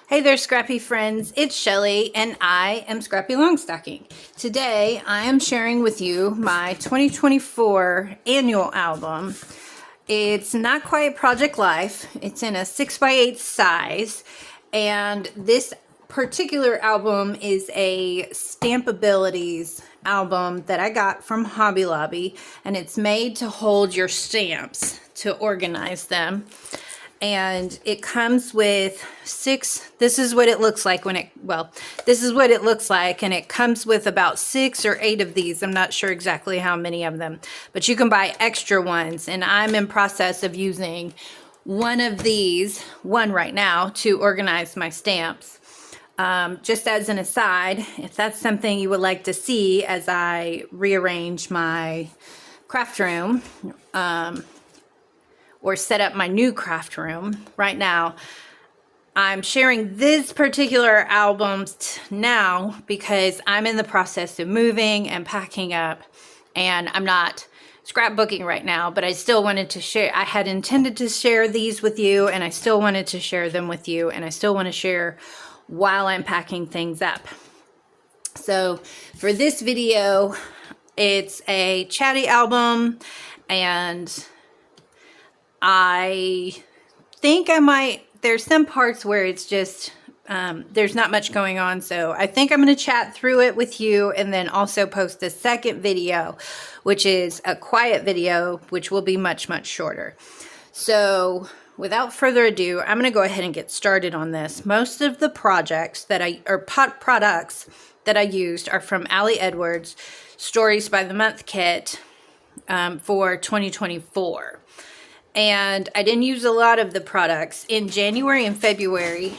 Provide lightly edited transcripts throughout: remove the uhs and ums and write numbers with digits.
Hey there, Scrappy friends. It's Shelly, and I am Scrappy Longstocking. Today, I am sharing with you my 2024 annual album. It's not quite Project Life. It's in a 6x8 size, and this particular album is a Stampabilities album that I got from Hobby Lobby, and it's made to hold your stamps to organize them. And it comes with this is what it looks like this is what it looks like, and it comes with about 6 or 8 of these. I'm not sure exactly how many of them, but you can buy extra ones, and I'm in process of using one right now to organize my stamps. Just as an aside, if that's something you would like to see as I rearrange my craft room, or set up my new craft room. Right now, I'm sharing this particular album now because I'm in the process of moving and packing up, and I'm not scrapbooking right now, but I still wanted to share. I had intended to share these with you, and I still wanted to share them with you, and I still want to share while I'm packing things up. So for this video, it's a Chatty album, and I think there's some parts where it's just, there's not much going on. So I think I'm going to chat through it with you, and then also post the second video, which is a quiet video, which will be much, much shorter. So without further ado, I'm going to go ahead and get started on this. Most of the products that I used are from Ali Edwards' Stories by the Month kit for 2024. And I didn't use a lot of the products. In January and February,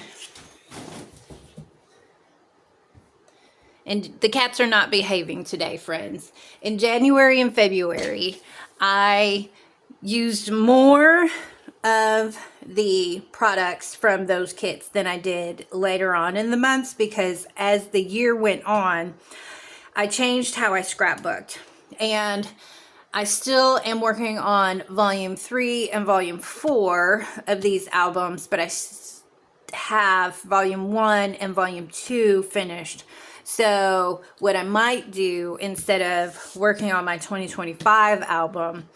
and the cats are not behaving today, friends. In January and February, I used more of the products from those kits than I did later on in the months, because as the year went on, I changed how I scrapbooked. And I still am working on volume 3 and volume 4 of these albums, but I have volume 1 and volume 2 finished. So what I might do, instead of working on my 2025 album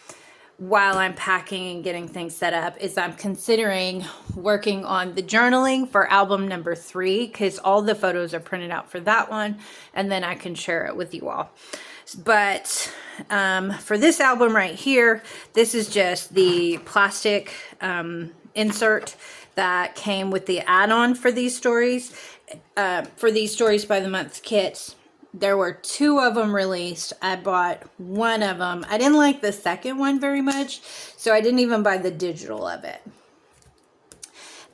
while I'm packing and getting things set up, is I'm considering working on the journaling for album number 3, because all the photos are printed out for that one, and then I can share it with you all. But for this album right here, this is just the plastic insert that came with the add-on for these stories. For these Stories by the Month kits, there were 2 of them released. I bought one of them. I didn't like the second one very much, so I didn't even buy the digital of it.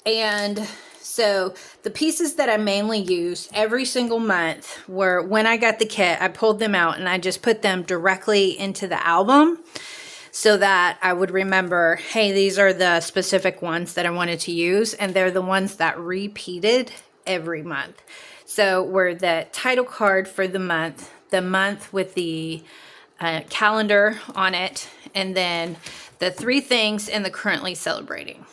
And so the pieces that I mainly used every single month were, when I got the kit, I pulled them out and I just put them directly into the album so that I would remember, hey, these are the specific ones that I wanted to use, and they're the ones that repeated every month. So were the title card for the month with the calendar on it, and then the 3 things and the currently celebrating.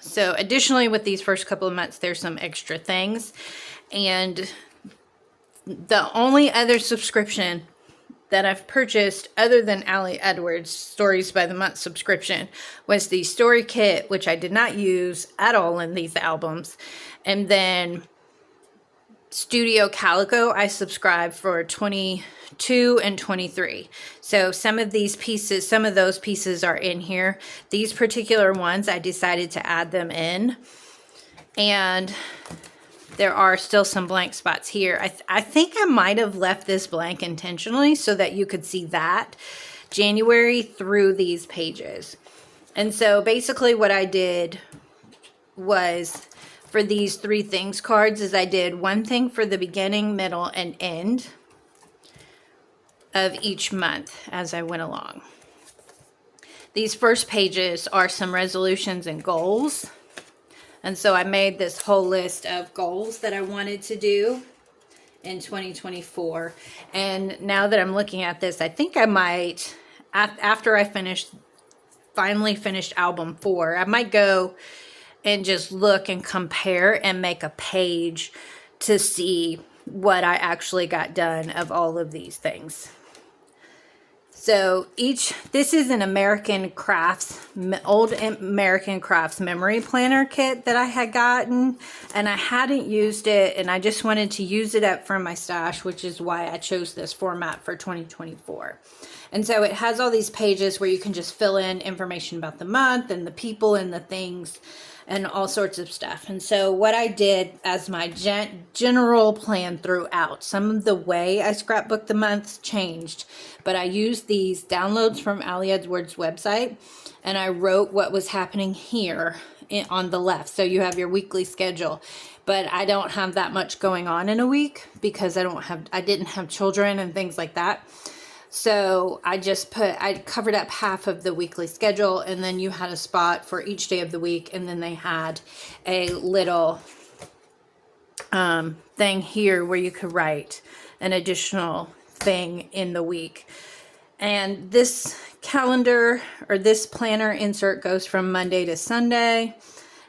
So additionally, with these first couple of months, there's some extra things. And the only other subscription that I've purchased other than Ali Edwards' Stories by the Month subscription was the story kit, which I did not use at all in these albums. And then Studio Calico, I subscribed for 22 and 23. So some of those pieces are in here. These particular ones, I decided to add them in. And there are still some blank spots here. I think I might have left this blank intentionally so that you could see that January through these pages. And so basically what I did was, for these 3 things cards, is I did one thing for the beginning, middle, and end of each month as I went along. These first pages are some resolutions and goals. And so I made this whole list of goals that I wanted to do in 2024. And now that I'm looking at this, I think I might, after I finally finished album 4, I might go and just look and compare and make a page to see what I actually got done of all of these things. So this is an American Crafts, old American Crafts memory planner kit that I had gotten, and I hadn't used it, and I just wanted to use it up from my stash, which is why I chose this format for 2024. And so it has all these pages where you can just fill in information about the month and the people and the things and all sorts of stuff. And so what I did as my general plan throughout, some of the way I scrapbooked the months changed, but I used these downloads from Ali Edwards' website, and I wrote what was happening here on the left. So you have your weekly schedule, but I don't have that much going on in a week because I didn't have children and things like that. So I covered up half of the weekly schedule, and then you had a spot for each day of the week, and then they had a little thing here where you could write an additional thing in the week. And this calendar or this planner insert goes from Monday to Sunday,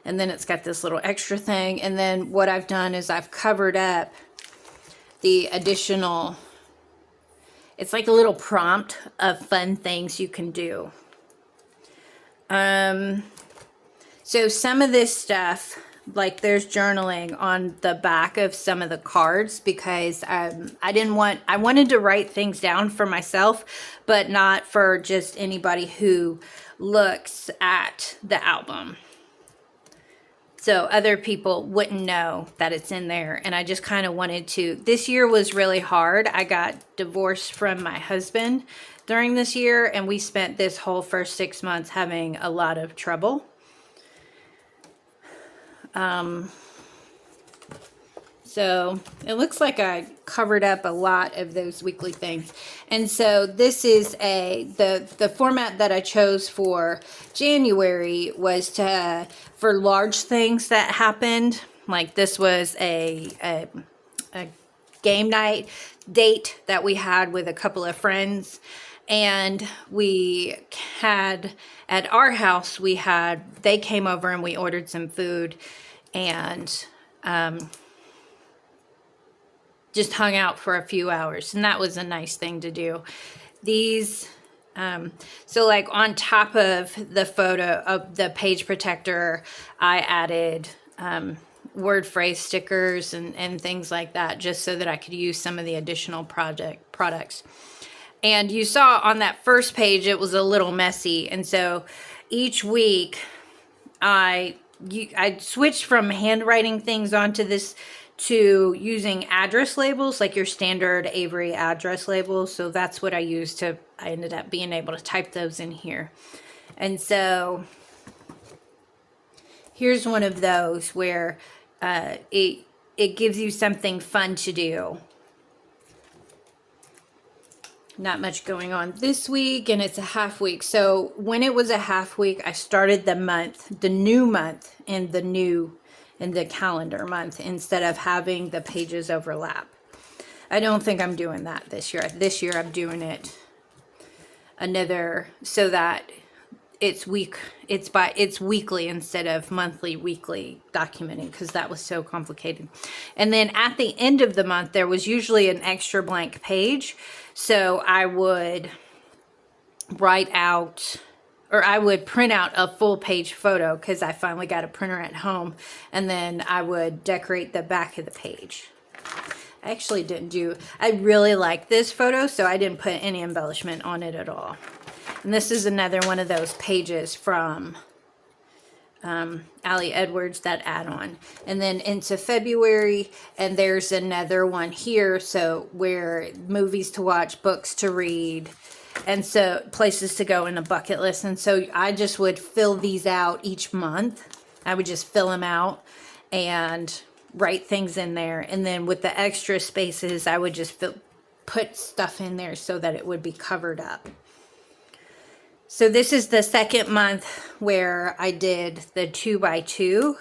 and then it's got this little extra thing. And then what I've done is I've covered up the additional. It's like a little prompt of fun things you can do. So some of this stuff, like there's journaling on the back of some of the cards because I wanted to write things down for myself, but not for just anybody who looks at the album. So other people wouldn't know that it's in there. And I just kind of wanted to. This year was really hard. I got divorced from my husband during this year, and we spent this whole first 6 months having a lot of trouble. So it looks like I covered up a lot of those weekly things. And so this is the format that I chose for January was for large things that happened. Like this was a game night date that we had with a couple of friends. And we had, at our house, they came over and we ordered some food and, just hung out for a few hours, and that was a nice thing to do. These, so like on top of the photo of the page protector, I added word phrase stickers and things like that, just so that I could use some of the additional products. And you saw on that first page, it was a little messy, and so each week I switched from handwriting things onto this to using address labels, like your standard Avery address labels. So that's what I used I ended up being able to type those in here. And so here's one of those where it gives you something fun to do. Not much going on this week, and it's a half week. So when it was a half week, I started the new month in the calendar month instead of having the pages overlap. I don't think I'm doing that this year. This year I'm doing it so that it's weekly instead of weekly documenting, because that was so complicated. And then at the end of the month, there was usually an extra blank page. So I would write out, or I would print out a full page photo because I finally got a printer at home, and then I would decorate the back of the page. I really like this photo, so I didn't put any embellishment on it at all. And this is another one of those pages from Ali Edwards, that add-on. And then into February, and there's another one here, so where movies to watch, books to read, and so places to go in a bucket list. And so I just would fill these out each month. I would just fill them out and write things in there. And then with the extra spaces, I would just put stuff in there so that it would be covered up. So this is the second month where I did the 2x2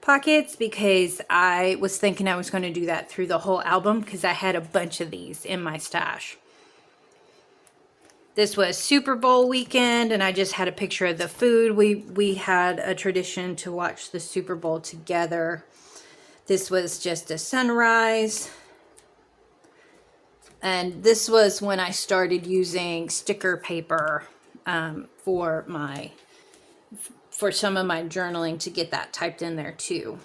pockets, because I was thinking I was going to do that through the whole album because I had a bunch of these in my stash. This was Super Bowl weekend, and I just had a picture of the food. We had a tradition to watch the Super Bowl together. This was just a sunrise. And this was when I started using sticker paper for some of my journaling to get that typed in there too.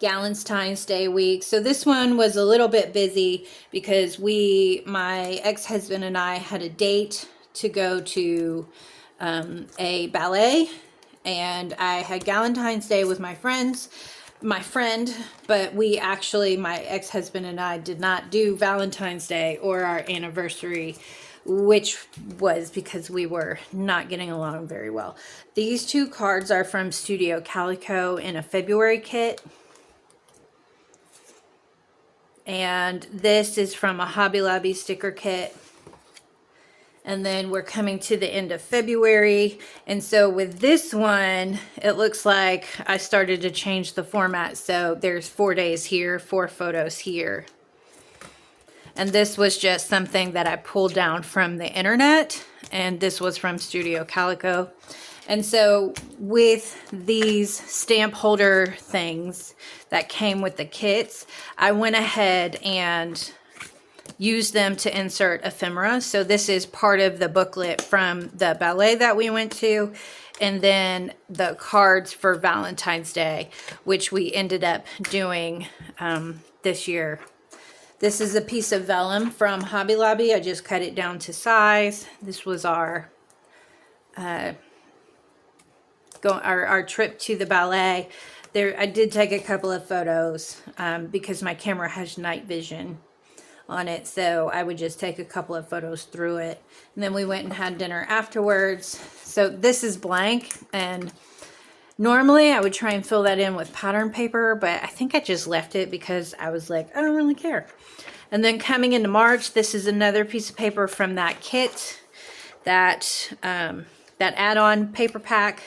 Valentine's Day week. So this one was a little bit busy because my ex-husband and I had a date to go to a ballet, and I had Valentine's Day with my friend, but my ex-husband and I did not do Valentine's Day or our anniversary, which was because we were not getting along very well. These two cards are from Studio Calico in a February kit. And this is from a Hobby Lobby sticker kit. And then we're coming to the end of February. And so with this one, it looks like I started to change the format. So there's 4 days here, 4 photos here. And this was just something that I pulled down from the internet. And this was from Studio Calico. And so with these stamp holder things that came with the kits, I went ahead and used them to insert ephemera. So this is part of the booklet from the ballet that we went to, and then the cards for Valentine's Day, which we ended up doing this year. This is a piece of vellum from Hobby Lobby. I just cut it down to size. This was our trip to the ballet. There, I did take a couple of photos because my camera has night vision on it, so I would just take a couple of photos through it. And then we went and had dinner afterwards. So this is blank, and normally I would try and fill that in with pattern paper, but I think I just left it because I was like, I don't really care. And then coming into March, this is another piece of paper from that kit, that add-on paper pack.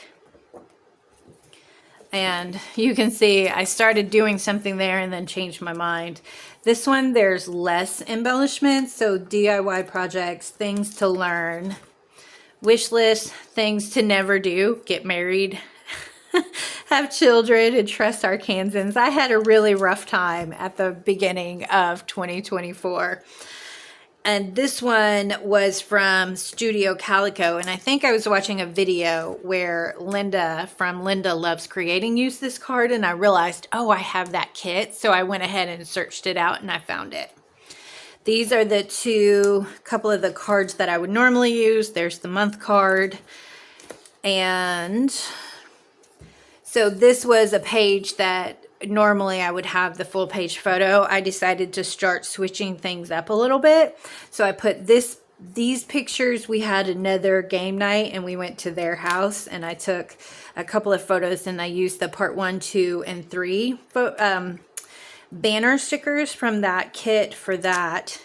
And you can see I started doing something there and then changed my mind. This one, there's less embellishments. So DIY projects, things to learn, wish list, things to never do, get married, have children, and trust Arkansans. I had a really rough time at the beginning of 2024. And this one was from Studio Calico. And I think I was watching a video where Linda from Linda Loves Creating used this card. And I realized, oh, I have that kit. So I went ahead and searched it out and I found it. These are the couple of the cards that I would normally use. There's the month card. And so this was a page that normally I would have the full page photo. I decided to start switching things up a little bit. So I put these pictures. We had another game night and we went to their house, and I took a couple of photos, and I used the part 1, 2, and 3 banner stickers from that kit for that.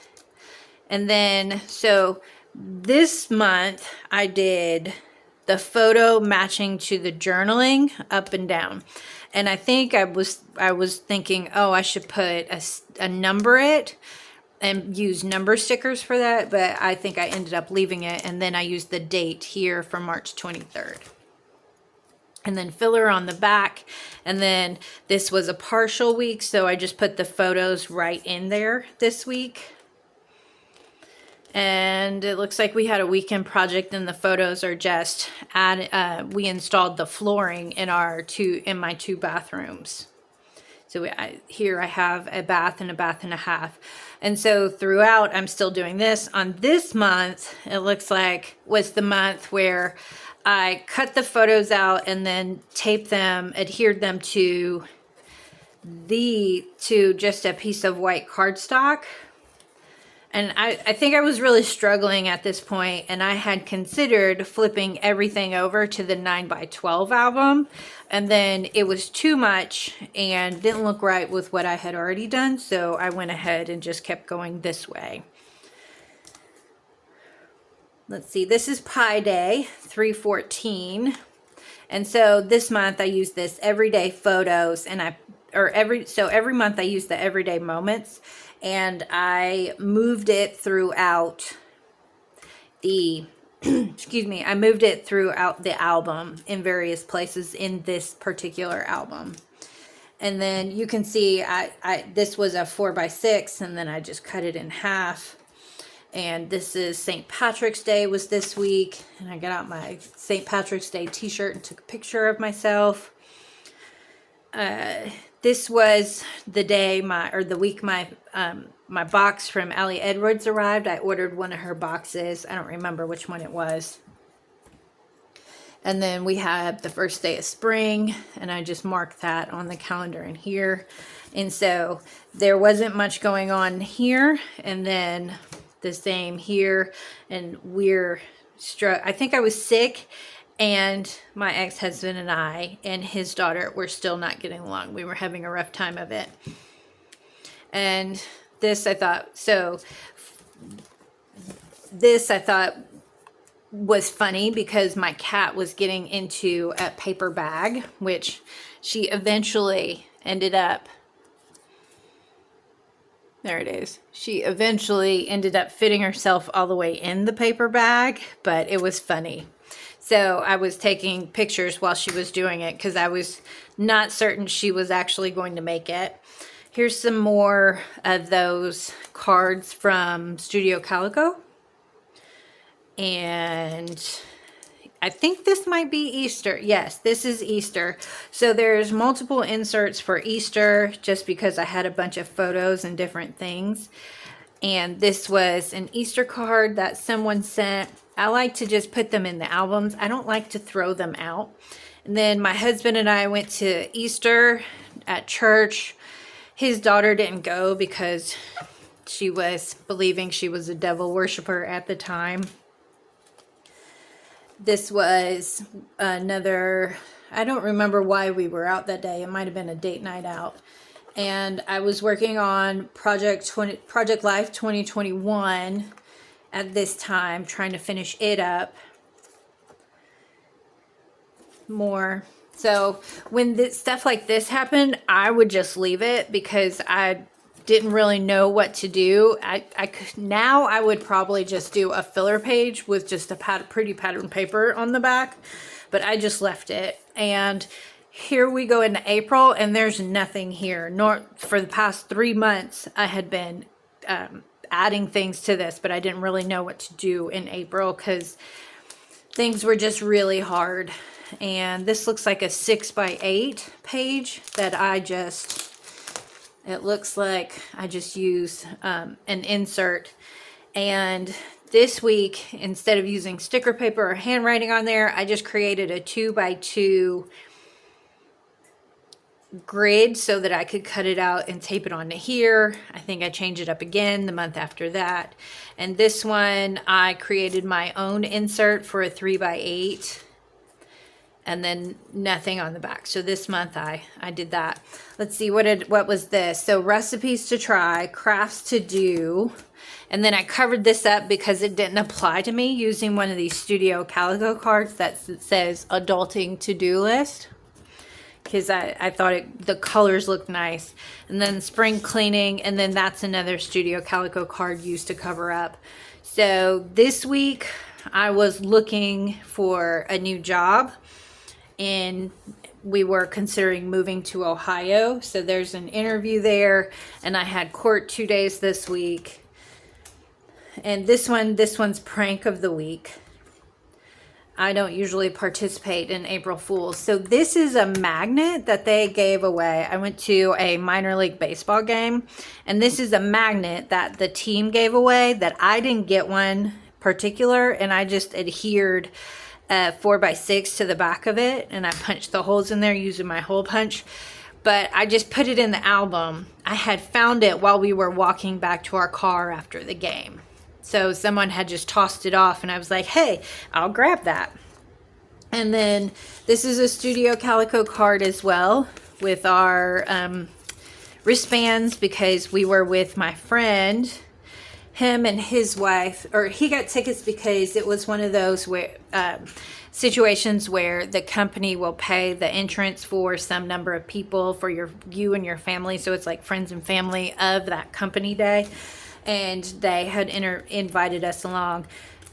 And then, so this month I did the photo matching to the journaling up and down. And I think I was thinking, oh, I should put a number it and use number stickers for that. But I think I ended up leaving it. And then I used the date here for March 23rd. And then filler on the back. And then this was a partial week, so I just put the photos right in there this week. And it looks like we had a weekend project, and the photos are just we installed the flooring in my 2 bathrooms. So here I have a bath and a half. And so throughout, I'm still doing this. On this month, it looks like was the month where I cut the photos out and then taped them, adhered them to just a piece of white cardstock. And I think I was really struggling at this point, and I had considered flipping everything over to the 9x12 album, and then it was too much and didn't look right with what I had already done, so I went ahead and just kept going this way. Let's see, this is Pi Day 314, and so this month I used this everyday photos, and every month I use the everyday moments. And I moved it throughout the excuse me, I moved it throughout the album in various places in this particular album. And then you can see this was a 4x6, and then I just cut it in half. And this is St. Patrick's Day was this week, and I got out my St. Patrick's Day t-shirt and took a picture of myself. This was the day the week my box from Allie Edwards arrived. I ordered one of her boxes. I don't remember which one it was. And then we had the first day of spring, and I just marked that on the calendar in here. And so there wasn't much going on here. And then the same here. And I think I was sick, and my ex-husband and I and his daughter were still not getting along. We were having a rough time of it. And this I thought was funny because my cat was getting into a paper bag, which she eventually ended up, there it is. She eventually ended up fitting herself all the way in the paper bag, but it was funny. So I was taking pictures while she was doing it because I was not certain she was actually going to make it. Here's some more of those cards from Studio Calico. And I think this might be Easter. Yes, this is Easter. So there's multiple inserts for Easter just because I had a bunch of photos and different things. And this was an Easter card that someone sent. I like to just put them in the albums. I don't like to throw them out. And then my husband and I went to Easter at church. His daughter didn't go because she was believing she was a devil worshiper at the time. This was another, I don't remember why we were out that day. It might have been a date night out. And I was working on Project Life 2021 at this time, trying to finish it up more. So when stuff like this happened, I would just leave it because I didn't really know what to do. Now I would probably just do a filler page with just a pretty pattern paper on the back, but I just left it. And here we go into April, and there's nothing here. Nor for the past 3 months, I had been adding things to this, but I didn't really know what to do in April because things were just really hard. And this looks like a 6x8 page that it looks like I just used an insert. And this week, instead of using sticker paper or handwriting on there, I just created a 2x2 grid so that I could cut it out and tape it onto here. I think I changed it up again the month after that. And this one, I created my own insert for a 3x8. And then nothing on the back. So this month I did that. Let's see, what was this? So recipes to try, crafts to do. And then I covered this up because it didn't apply to me using one of these Studio Calico cards that says adulting to-do list. Because I thought the colors looked nice. And then spring cleaning, and then that's another Studio Calico card used to cover up. So this week I was looking for a new job. And we were considering moving to Ohio. So there's an interview there. And I had court 2 days this week. And this one's prank of the week. I don't usually participate in April Fools. So this is a magnet that they gave away. I went to a minor league baseball game. And this is a magnet that the team gave away that I didn't get one particular. And I just adhered 4x6 to the back of it, and I punched the holes in there using my hole punch. But I just put it in the album. I had found it while we were walking back to our car after the game. So someone had just tossed it off, and I was like, hey, I'll grab that. And then this is a Studio Calico card as well with our wristbands, because we were with my friend, him and his wife, or he got tickets because it was one of those where situations where the company will pay the entrance for some number of people for you and your family. So it's like friends and family of that company day. And they had invited us along.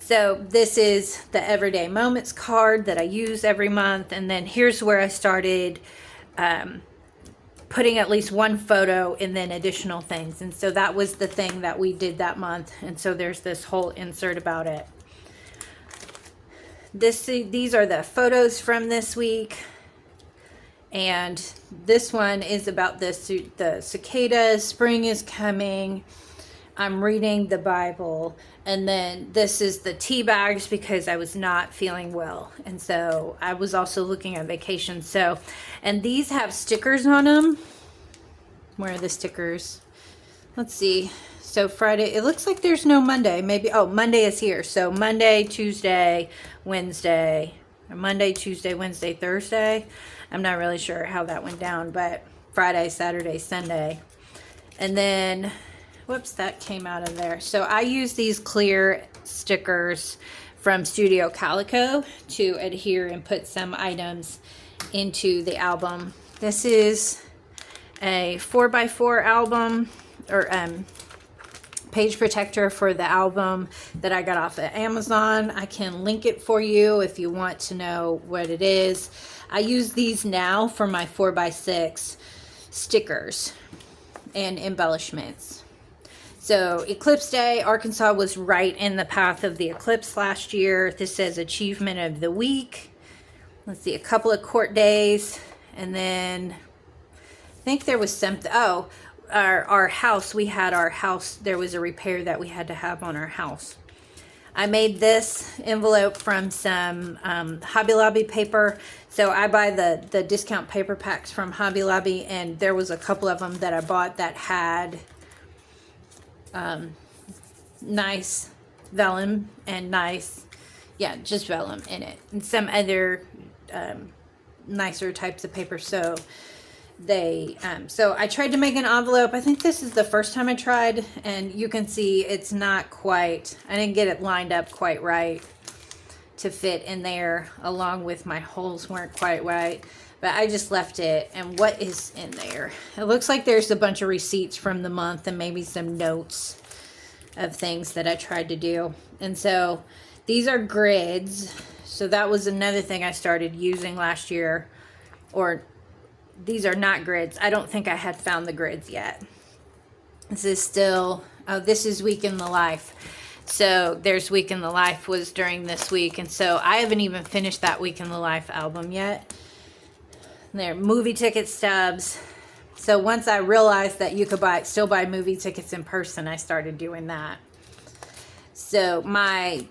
So this is the Everyday Moments card that I use every month. And then here's where I started putting at least one photo and then additional things. And so that was the thing that we did that month. And so there's this whole insert about it. These are the photos from this week. And this one is about the cicadas. Spring is coming. I'm reading the Bible. And then this is the tea bags because I was not feeling well. And so I was also looking at vacation. So, and these have stickers on them. Where are the stickers? Let's see. So Friday, it looks like there's no Monday. Maybe, oh, Monday is here. So Monday, Tuesday, Wednesday, or Monday, Tuesday, Wednesday, Thursday. I'm not really sure how that went down, but Friday, Saturday, Sunday. And then, whoops, that came out of there. So I use these clear stickers from Studio Calico to adhere and put some items into the album. This is a 4x4 album, or page protector for the album that I got off of Amazon. I can link it for you if you want to know what it is. I use these now for my 4x6 stickers and embellishments. So Eclipse Day, Arkansas was right in the path of the eclipse last year. This says Achievement of the Week. Let's see, a couple of court days. And then I think there was something, oh, our house, there was a repair that we had to have on our house. I made this envelope from some Hobby Lobby paper. So I buy the discount paper packs from Hobby Lobby, and there was a couple of them that I bought that had nice vellum and nice, yeah, just vellum in it, and some other nicer types of paper. So so I tried to make an envelope. I think this is the first time I tried, and you can see it's not quite, I didn't get it lined up quite right to fit in there, along with my holes weren't quite right, but I just left it. And what is in there? It looks like there's a bunch of receipts from the month and maybe some notes of things that I tried to do. And so these are grids. So that was another thing I started using last year, or these are not grids. I don't think I had found the grids yet. This is still, oh, this is Week in the Life. So there's Week in the Life was during this week. And so I haven't even finished that Week in the Life album yet. There, movie ticket stubs. So once I realized that you could still buy movie tickets in person, I started doing that. So I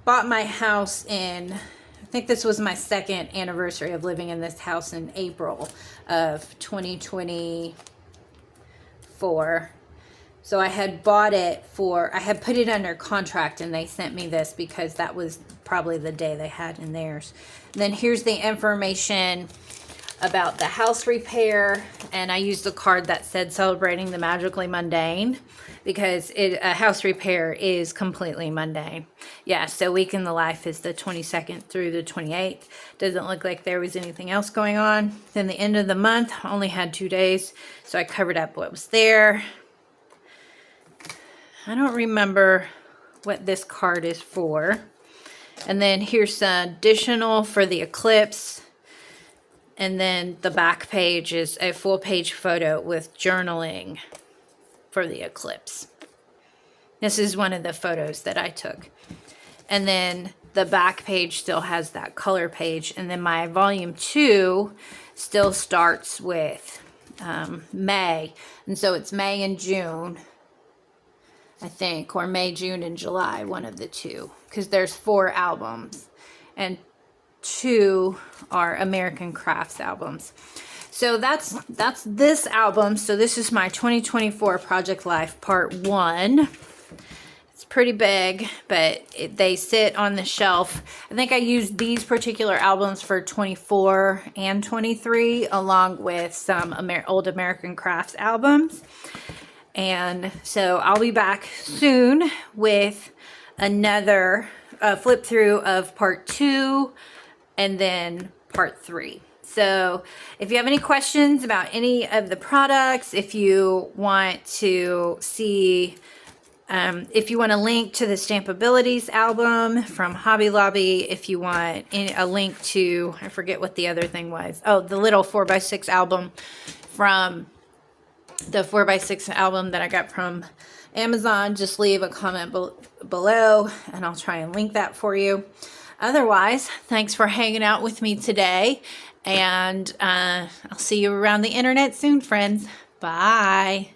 bought my house in, I think this was my second anniversary of living in this house in April of 2024. So I had bought it I had put it under contract, and they sent me this because that was probably the day they had in theirs. And then here's the information about the house repair, and I used a card that said Celebrating the Magically Mundane, because a house repair is completely mundane. Yeah, so Week in the Life is the 22nd through the 28th. Doesn't look like there was anything else going on. Then the end of the month only had 2 days, so I covered up what was there. I don't remember what this card is for. And then here's some additional for the eclipse. And then the back page is a full page photo with journaling for the eclipse. This is one of the photos that I took. And then the back page still has that color page. And then my volume 2 still starts with May. And so it's May and June, I think, or May, June, and July, one of the two, because there's 4 albums. And 2 are American Crafts albums. So that's this album. So this is my 2024 Project Life Part 1. It's pretty big, but they sit on the shelf. I think I used these particular albums for 24 and 23, along with some old American Crafts albums. And so I'll be back soon with another flip through of Part 2 and then Part 3. So if you have any questions about any of the products, if you want to see If you want a link to the Stampabilities album from Hobby Lobby, if you want a link to, I forget what the other thing was. Oh, the little 4x6 album from the 4x6 album that I got from Amazon, just leave a comment below and I'll try and link that for you. Otherwise, thanks for hanging out with me today, and I'll see you around the internet soon, friends. Bye.